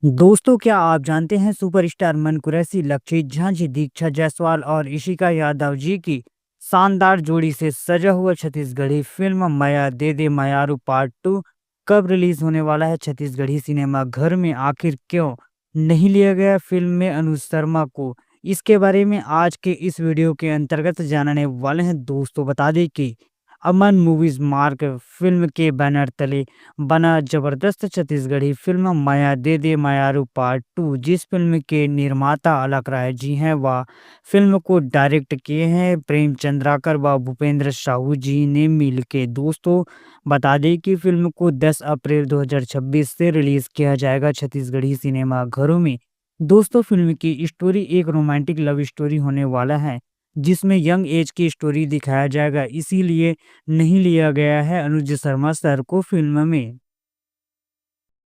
दोस्तों, क्या आप जानते हैं सुपरस्टार मन कुरैशी, लक्षित झांझी, दीक्षा जायसवाल और इशिका यादव जी की शानदार जोड़ी से सजा हुआ छत्तीसगढ़ी फिल्म माया दे दे मायारू पार्ट 2 कब रिलीज होने वाला है? छत्तीसगढ़ी सिनेमा घर में आखिर क्यों नहीं लिया गया फिल्म में अनुज शर्मा को? इसके बारे में आज के इस वीडियो के अंतर्गत जानने वाले हैं। दोस्तों, बता दें कि अमन मूवीज मार्क फिल्म के बैनर तले बना जबरदस्त छत्तीसगढ़ी फिल्म माया दे दे मायारू पार्ट 2, जिस फिल्म के निर्माता अलक राय जी हैं, वह फिल्म को डायरेक्ट किए हैं प्रेम चंद्राकर व भूपेंद्र साहू जी ने मिलके। दोस्तों, बता दें कि फिल्म को 10 अप्रैल 2026 से रिलीज किया जाएगा छत्तीसगढ़ी सिनेमा घरों में। दोस्तों, फिल्म की स्टोरी एक रोमांटिक लव स्टोरी होने वाला है, जिसमें यंग एज की स्टोरी दिखाया जाएगा, इसीलिए नहीं लिया गया है अनुज शर्मा सर को फिल्म में।